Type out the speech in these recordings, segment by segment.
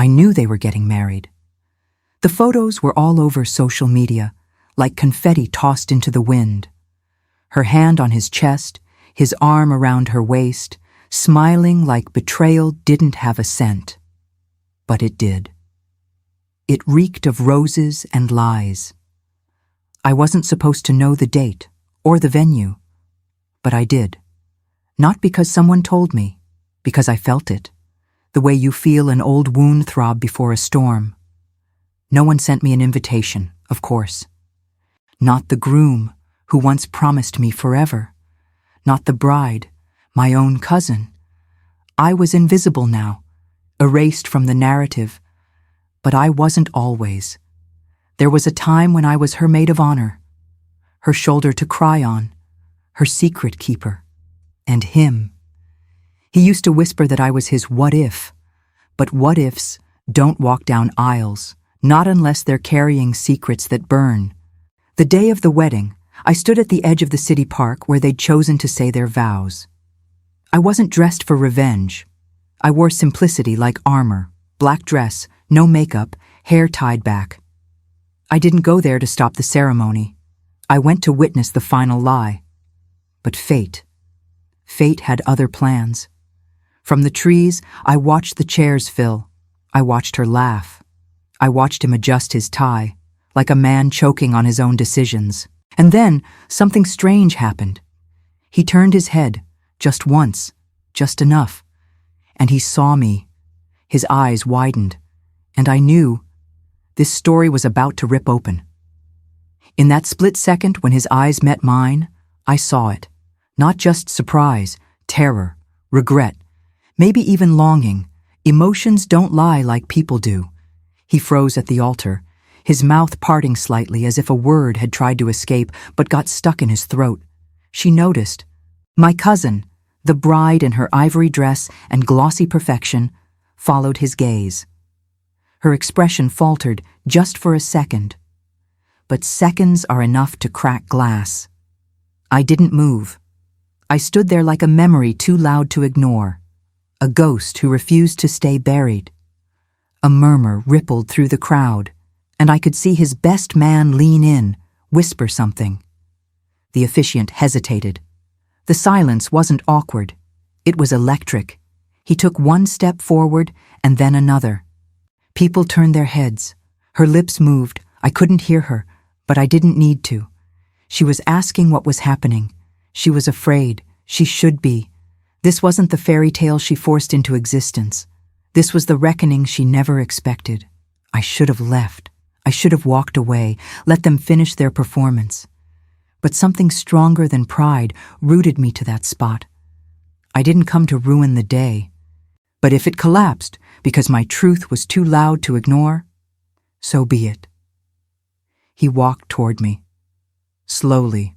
I knew they were getting married. The photos were all over social media, like confetti tossed into the wind. Her hand on his chest, his arm around her waist, smiling like betrayal didn't have a scent. But it did. It reeked of roses and lies. I wasn't supposed to know the date or the venue, but I did. Not because someone told me, because I felt it, the way you feel an old wound throb before a storm. No one sent me an invitation, of course. Not the groom who once promised me forever. Not the bride, my own cousin. I was invisible now, erased from the narrative. But I wasn't always. There was a time when I was her maid of honor, her shoulder to cry on, her secret keeper. And him. He used to whisper that I was his what if, but what ifs don't walk down aisles, not unless they're carrying secrets that burn. The day of the wedding, I stood at the edge of the city park where they'd chosen to say their vows. I wasn't dressed for revenge. I wore simplicity like armor, black dress, no makeup, hair tied back. I didn't go there to stop the ceremony. I went to witness the final lie. But fate had other plans. From the trees, I watched the chairs fill. I watched her laugh. I watched him adjust his tie, like a man choking on his own decisions. And then, something strange happened. He turned his head, just once, just enough, and he saw me. His eyes widened, and I knew this story was about to rip open. In that split second when his eyes met mine, I saw it. Not just surprise, terror, regret, maybe even longing. Emotions don't lie like people do. He froze at the altar, his mouth parting slightly as if a word had tried to escape but got stuck in his throat. She noticed. My cousin, the bride in her ivory dress and glossy perfection, followed his gaze. Her expression faltered just for a second. But seconds are enough to crack glass. I didn't move. I stood there like a memory too loud to ignore, a ghost who refused to stay buried. A murmur rippled through the crowd, and I could see his best man lean in, whisper something. The officiant hesitated. The silence wasn't awkward. It was electric. He took one step forward and then another. People turned their heads. Her lips moved. I couldn't hear her, but I didn't need to. She was asking what was happening. She was afraid. She should be. This wasn't the fairy tale she forced into existence. This was the reckoning she never expected. I should have left. I should have walked away, let them finish their performance. But something stronger than pride rooted me to that spot. I didn't come to ruin the day. But if it collapsed because my truth was too loud to ignore, so be it. He walked toward me, slowly,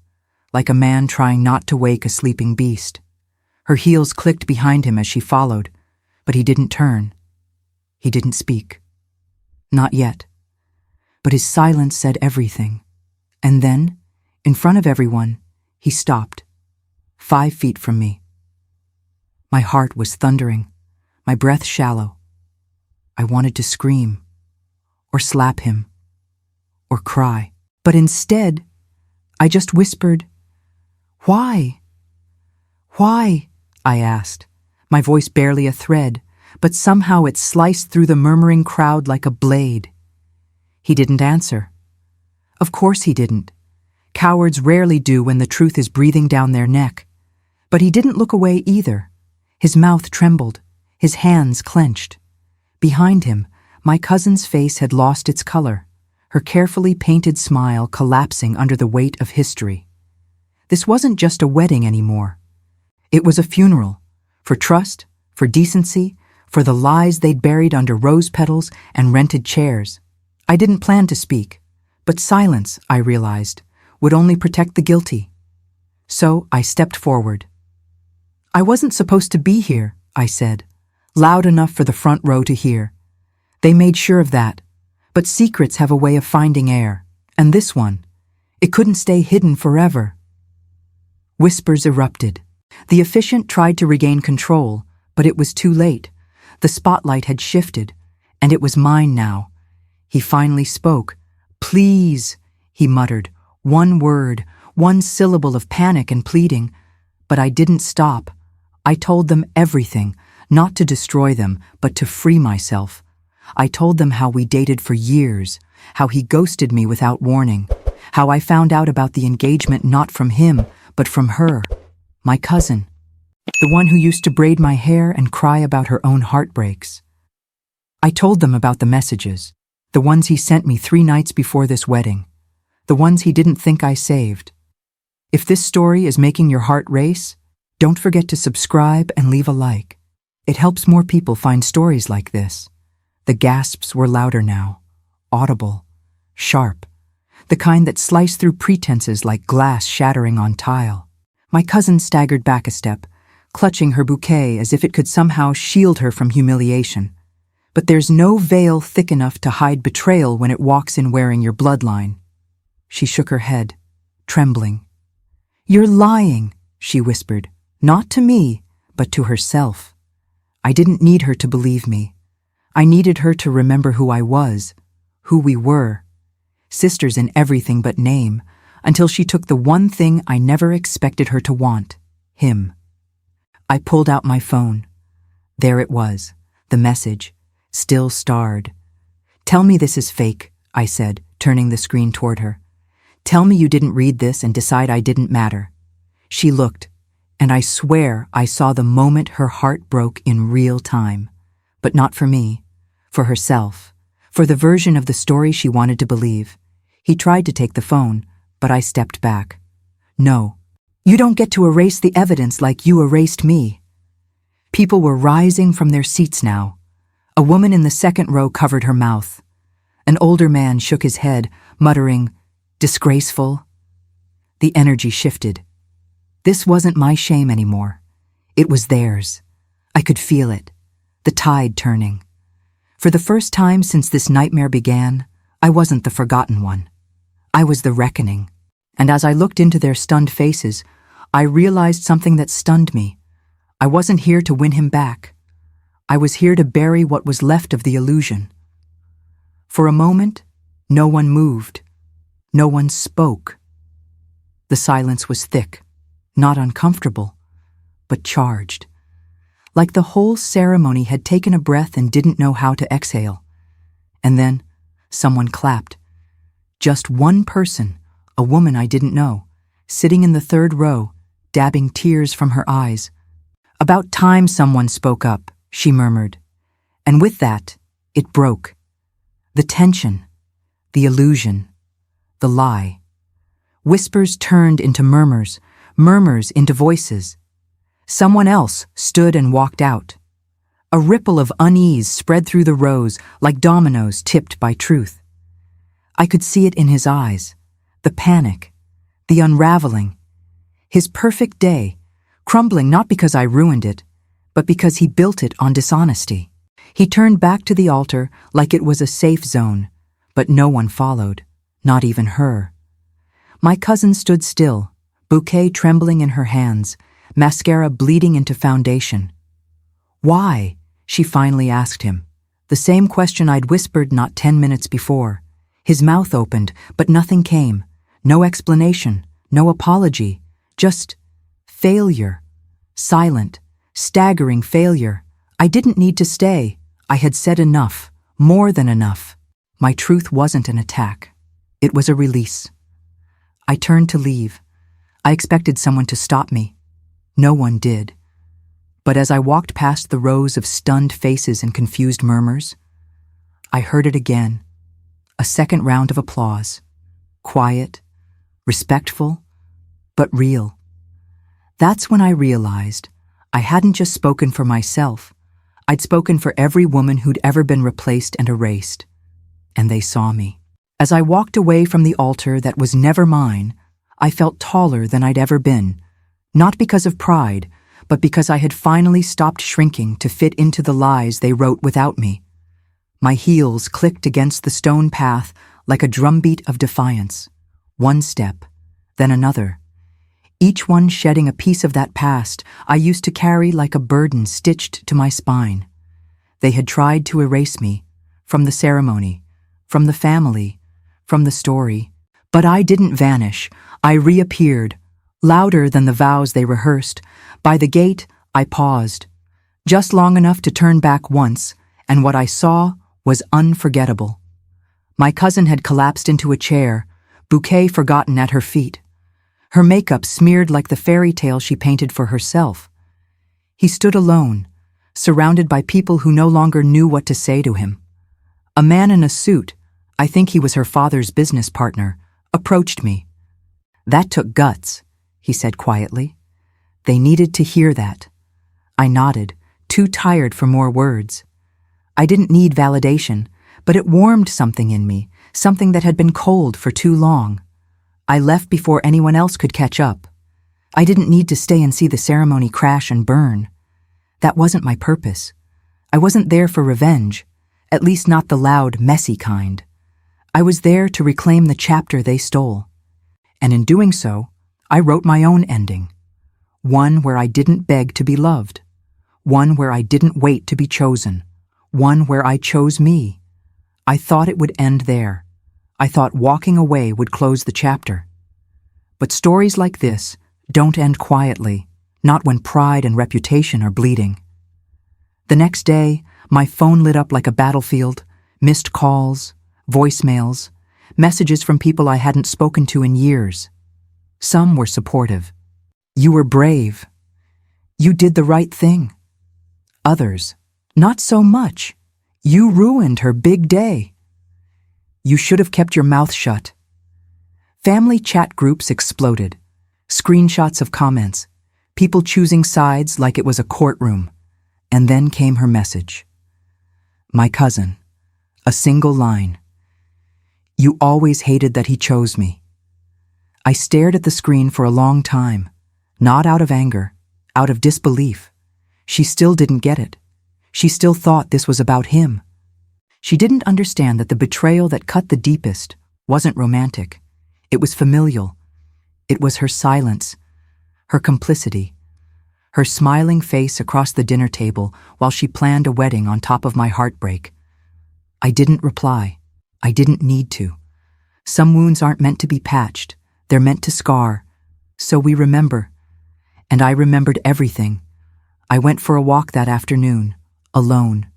like a man trying not to wake a sleeping beast. Her heels clicked behind him as she followed, but he didn't turn. He didn't speak. Not yet. But his silence said everything. And then, in front of everyone, he stopped, 5 feet from me. My heart was thundering, my breath shallow. I wanted to scream, or slap him, or cry. But instead, I just whispered, "Why? Why?" I asked, my voice barely a thread, but somehow it sliced through the murmuring crowd like a blade. He didn't answer. Of course he didn't. Cowards rarely do when the truth is breathing down their neck. But he didn't look away either. His mouth trembled, his hands clenched. Behind him, my cousin's face had lost its color, her carefully painted smile collapsing under the weight of history. This wasn't just a wedding anymore. It was a funeral, for trust, for decency, for the lies they'd buried under rose petals and rented chairs. I didn't plan to speak, but silence, I realized, would only protect the guilty. So I stepped forward. "I wasn't supposed to be here," I said, loud enough for the front row to hear. They made sure of that, but secrets have a way of finding air, and this one, it couldn't stay hidden forever. Whispers erupted. The officiant tried to regain control, but it was too late. The spotlight had shifted, And it was mine now. He finally spoke. "Please," he muttered, one word, one syllable of panic and pleading. But I didn't stop. I told them everything, not to destroy them, but to free myself. I told them how we dated for years, how he ghosted me without warning, how I found out about the engagement not from him, but from her, my cousin, the one who used to braid my hair and cry about her own heartbreaks. I told them about the messages, the ones he sent me 3 nights before this wedding, the ones he didn't think I saved. If this story is making your heart race, don't forget to subscribe and leave a like. It helps more people find stories like this. The gasps were louder now, audible, sharp, the kind that slice through pretenses like glass shattering on tile. My cousin staggered back a step, clutching her bouquet as if it could somehow shield her from humiliation. But there's no veil thick enough to hide betrayal when it walks in wearing your bloodline. She shook her head, trembling. "You're lying," she whispered, not to me, but to herself. I didn't need her to believe me. I needed her to remember who I was, who we were, sisters in everything but name, until she took the one thing I never expected her to want, him. I pulled out my phone. There it was, the message, still starred. "Tell me this is fake," I said, turning the screen toward her. "Tell me you didn't read this and decide I didn't matter." She looked, and I swear I saw the moment her heart broke in real time. But not for me, for herself, for the version of the story she wanted to believe. He tried to take the phone, but I stepped back. "No, you don't get to erase the evidence like you erased me." People were rising from their seats now. A woman in the second row covered her mouth. An older man shook his head, muttering, "Disgraceful." The energy shifted. This wasn't my shame anymore. It was theirs. I could feel it, the tide turning. For the first time since this nightmare began, I wasn't the forgotten one. I was the reckoning. And as I looked into their stunned faces, I realized something that stunned me. I wasn't here to win him back. I was here to bury what was left of the illusion. For a moment, no one moved. No one spoke. The silence was thick, not uncomfortable, but charged. Like the whole ceremony had taken a breath and didn't know how to exhale. And then, someone clapped. Just one person, a woman I didn't know, sitting in the third row, dabbing tears from her eyes. "About time someone spoke up," she murmured. And with that, it broke. The tension, the illusion, the lie. Whispers turned into murmurs, murmurs into voices. Someone else stood and walked out. A ripple of unease spread through the rows like dominoes tipped by truth. I could see it in his eyes, the panic, the unraveling. His perfect day, crumbling not because I ruined it, but because he built it on dishonesty. He turned back to the altar like it was a safe zone, but no one followed, not even her. My cousin stood still, bouquet trembling in her hands, mascara bleeding into foundation. "Why?" she finally asked him, the same question I'd whispered not 10 minutes before. His mouth opened, but nothing came. No explanation, no apology, just failure. Silent, staggering failure. I didn't need to stay. I had said enough, more than enough. My truth wasn't an attack. It was a release. I turned to leave. I expected someone to stop me. No one did. But as I walked past the rows of stunned faces and confused murmurs, I heard it again. A second round of applause. Quiet, respectful, but real. That's when I realized I hadn't just spoken for myself. I'd spoken for every woman who'd ever been replaced and erased. And they saw me. As I walked away from the altar that was never mine, I felt taller than I'd ever been, not because of pride, but because I had finally stopped shrinking to fit into the lies they wrote without me. My heels clicked against the stone path like a drumbeat of defiance. One step, then another. Each one shedding a piece of that past I used to carry like a burden stitched to my spine. They had tried to erase me, from the ceremony, from the family, from the story. But I didn't vanish. I reappeared, louder than the vows they rehearsed. By the gate, I paused, just long enough to turn back once, and what I saw was unforgettable. My cousin had collapsed into a chair, bouquet forgotten at her feet. Her makeup smeared like the fairy tale she painted for herself. He stood alone, surrounded by people who no longer knew what to say to him. A man in a suit, I think he was her father's business partner, approached me. "That took guts," he said quietly. They needed to hear that. I nodded, too tired for more words. I didn't need validation, but it warmed something in me, something that had been cold for too long. I left before anyone else could catch up. I didn't need to stay and see the ceremony crash and burn. That wasn't my purpose. I wasn't there for revenge, at least not the loud, messy kind. I was there to reclaim the chapter they stole. And in doing so, I wrote my own ending. One where I didn't beg to be loved. One where I didn't wait to be chosen. One where I chose me. I thought it would end there. I thought walking away would close the chapter. But stories like this don't end quietly, not when pride and reputation are bleeding. The next day, my phone lit up like a battlefield, missed calls, voicemails, messages from people I hadn't spoken to in years. Some were supportive. "You were brave. You did the right thing." Others, "Not so much. You ruined her big day. You should have kept your mouth shut." Family chat groups exploded. Screenshots of comments, people choosing sides like it was a courtroom. And then came her message. My cousin, a single line. "You always hated that he chose me." I stared at the screen for a long time, not out of anger, out of disbelief. She still didn't get it. She still thought this was about him. She didn't understand that the betrayal that cut the deepest wasn't romantic. It was familial. It was her silence, her complicity, her smiling face across the dinner table while she planned a wedding on top of my heartbreak. I didn't reply. I didn't need to. Some wounds aren't meant to be patched. They're meant to scar. So we remember. And I remembered everything. I went for a walk that afternoon, alone.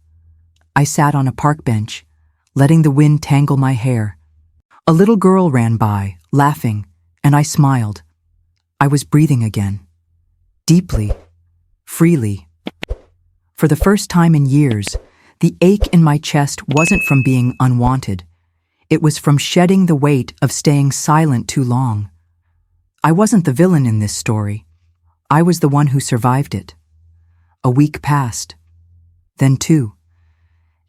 I sat on a park bench, letting the wind tangle my hair. A little girl ran by, laughing, and I smiled. I was breathing again. Deeply. Freely. For the first time in years, the ache in my chest wasn't from being unwanted. It was from shedding the weight of staying silent too long. I wasn't the villain in this story. I was the one who survived it. A week passed. Then 2.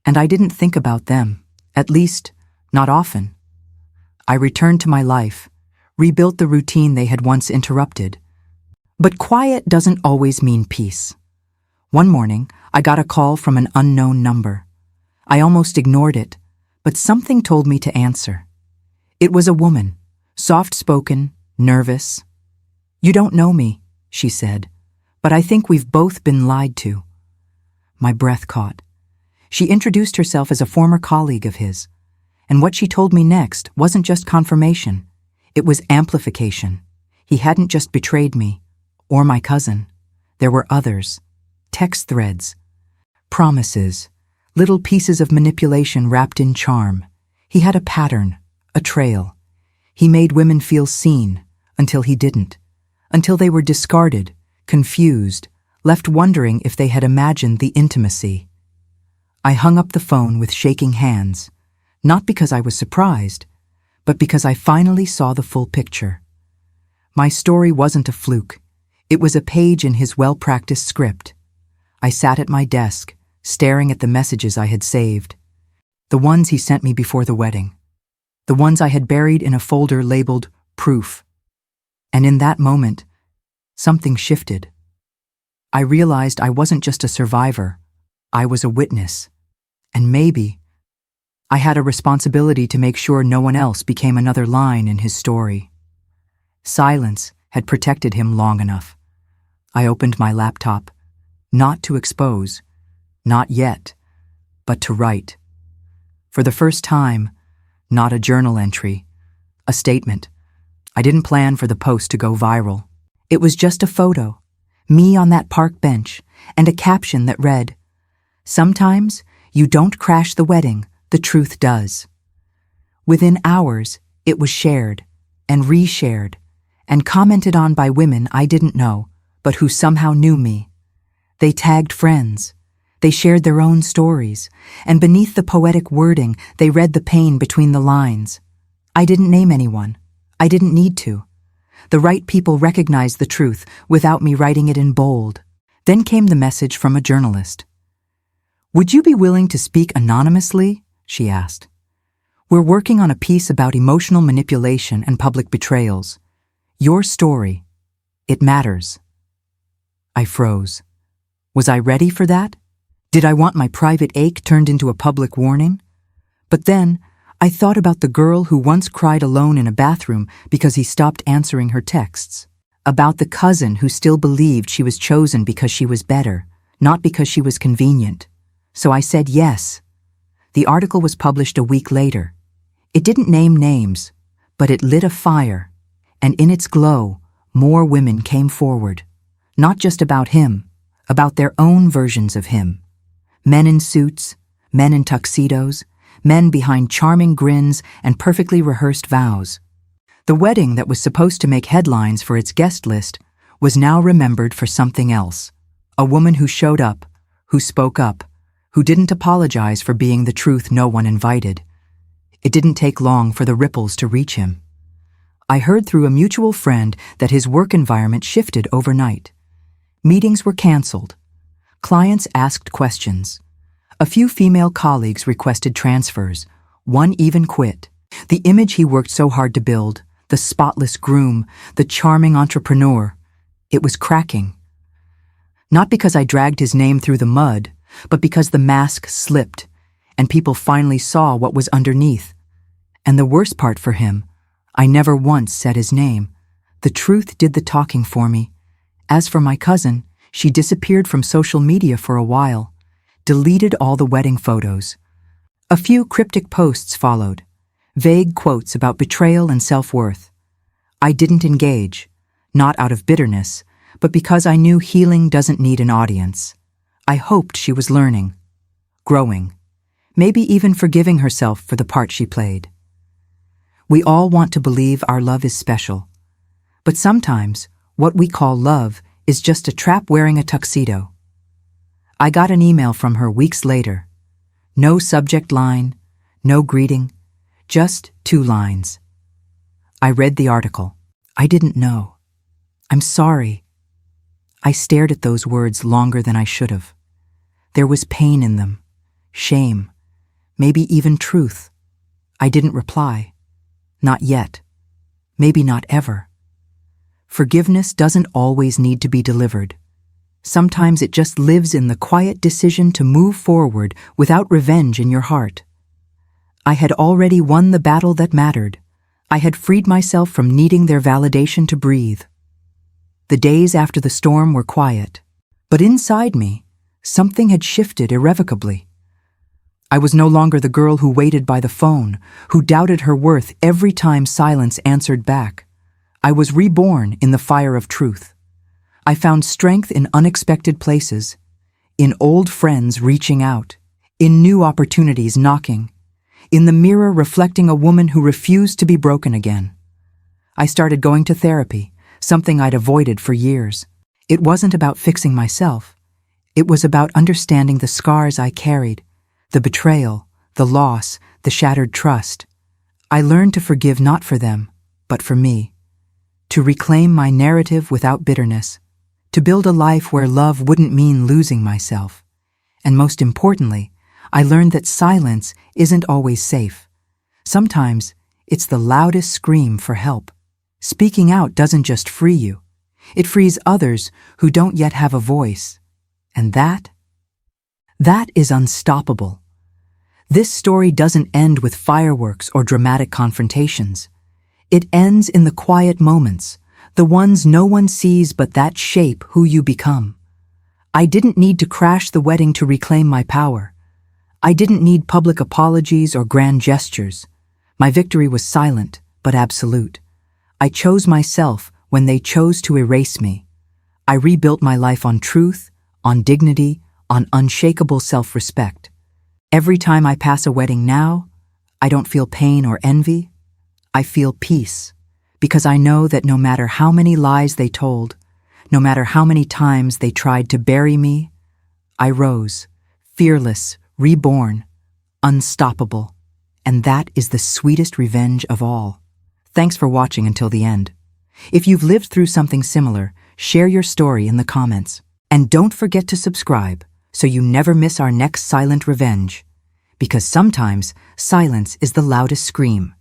And I didn't think about them, at least, not often. I returned to my life, rebuilt the routine they had once interrupted. But quiet doesn't always mean peace. One morning, I got a call from an unknown number. I almost ignored it, but something told me to answer. It was a woman, soft-spoken, nervous. "You don't know me," she said, "but I think we've both been lied to." My breath caught. She introduced herself as a former colleague of his, and what she told me next wasn't just confirmation. It was amplification. He hadn't just betrayed me, or my cousin. There were others. Text threads. Promises. Little pieces of manipulation wrapped in charm. He had a pattern, a trail. He made women feel seen, until he didn't. Until they were discarded, confused, left wondering if they had imagined the intimacy. I hung up the phone with shaking hands, not because I was surprised, but because I finally saw the full picture. My story wasn't a fluke. It was a page in his well-practiced script. I sat at my desk, staring at the messages I had saved. The ones he sent me before the wedding. The ones I had buried in a folder labeled proof. And in that moment, something shifted. I realized I wasn't just a survivor. I was a witness. And maybe I had a responsibility to make sure no one else became another line in his story. Silence had protected him long enough. I opened my laptop, not to expose, not yet, but to write. For the first time, not a journal entry, a statement. I didn't plan for the post to go viral. It was just a photo, me on that park bench, and a caption that read, "Sometimes you don't crash the wedding, the truth does." Within hours, it was shared and reshared and commented on by women I didn't know, but who somehow knew me. They tagged friends. They shared their own stories, and beneath the poetic wording, they read the pain between the lines. I didn't name anyone. I didn't need to. The right people recognized the truth without me writing it in bold. Then came the message from a journalist. "Would you be willing to speak anonymously?" she asked. "We're working on a piece about emotional manipulation and public betrayals. Your story. It matters." I froze. Was I ready for that? Did I want my private ache turned into a public warning? But then, I thought about the girl who once cried alone in a bathroom because he stopped answering her texts. About the cousin who still believed she was chosen because she was better, not because she was convenient. So I said yes. The article was published a week later. It didn't name names, but it lit a fire, and in its glow, more women came forward. Not just about him, about their own versions of him. Men in suits, men in tuxedos, men behind charming grins and perfectly rehearsed vows. The wedding that was supposed to make headlines for its guest list was now remembered for something else. A woman who showed up, who spoke up, who didn't apologize for being the truth no one invited. It didn't take long for the ripples to reach him. I heard through a mutual friend that his work environment shifted overnight. Meetings were canceled. Clients asked questions. A few female colleagues requested transfers. One even quit. The image he worked so hard to build, the spotless groom, the charming entrepreneur, it was cracking. Not because I dragged his name through the mud, but because the mask slipped, and people finally saw what was underneath. And the worst part for him, I never once said his name. The truth did the talking for me. As for my cousin, she disappeared from social media for a while, deleted all the wedding photos. A few cryptic posts followed, vague quotes about betrayal and self-worth. I didn't engage, not out of bitterness, but because I knew healing doesn't need an audience. I hoped she was learning, growing, maybe even forgiving herself for the part she played. We all want to believe our love is special, but sometimes what we call love is just a trap wearing a tuxedo. I got an email from her weeks later. No subject line, no greeting, just 2 lines. I read the article. I didn't know. "I'm sorry." I stared at those words longer than I should have. There was pain in them, shame, maybe even truth. I didn't reply. Not yet. Maybe not ever. Forgiveness doesn't always need to be delivered. Sometimes it just lives in the quiet decision to move forward without revenge in your heart. I had already won the battle that mattered. I had freed myself from needing their validation to breathe. The days after the storm were quiet, but inside me, something had shifted irrevocably. I was no longer the girl who waited by the phone, who doubted her worth every time silence answered back. I was reborn in the fire of truth. I found strength in unexpected places, in old friends reaching out, in new opportunities knocking, in the mirror reflecting a woman who refused to be broken again. I started going to therapy, something I'd avoided for years. It wasn't about fixing myself. It was about understanding the scars I carried, the betrayal, the loss, the shattered trust. I learned to forgive not for them, but for me. To reclaim my narrative without bitterness. To build a life where love wouldn't mean losing myself. And most importantly, I learned that silence isn't always safe. Sometimes it's the loudest scream for help. Speaking out doesn't just free you. It frees others who don't yet have a voice. And that is unstoppable. This story doesn't end with fireworks or dramatic confrontations. It ends in the quiet moments, the ones no one sees but that shape who you become. I didn't need to crash the wedding to reclaim my power. I didn't need public apologies or grand gestures. My victory was silent, but absolute. I chose myself when they chose to erase me. I rebuilt my life on truth, on dignity, on unshakable self-respect. Every time I pass a wedding now, I don't feel pain or envy. I feel peace, because I know that no matter how many lies they told, no matter how many times they tried to bury me, I rose, fearless, reborn, unstoppable. And that is the sweetest revenge of all. Thanks for watching until the end. If you've lived through something similar, share your story in the comments. And don't forget to subscribe so you never miss our next silent revenge. Because sometimes silence is the loudest scream.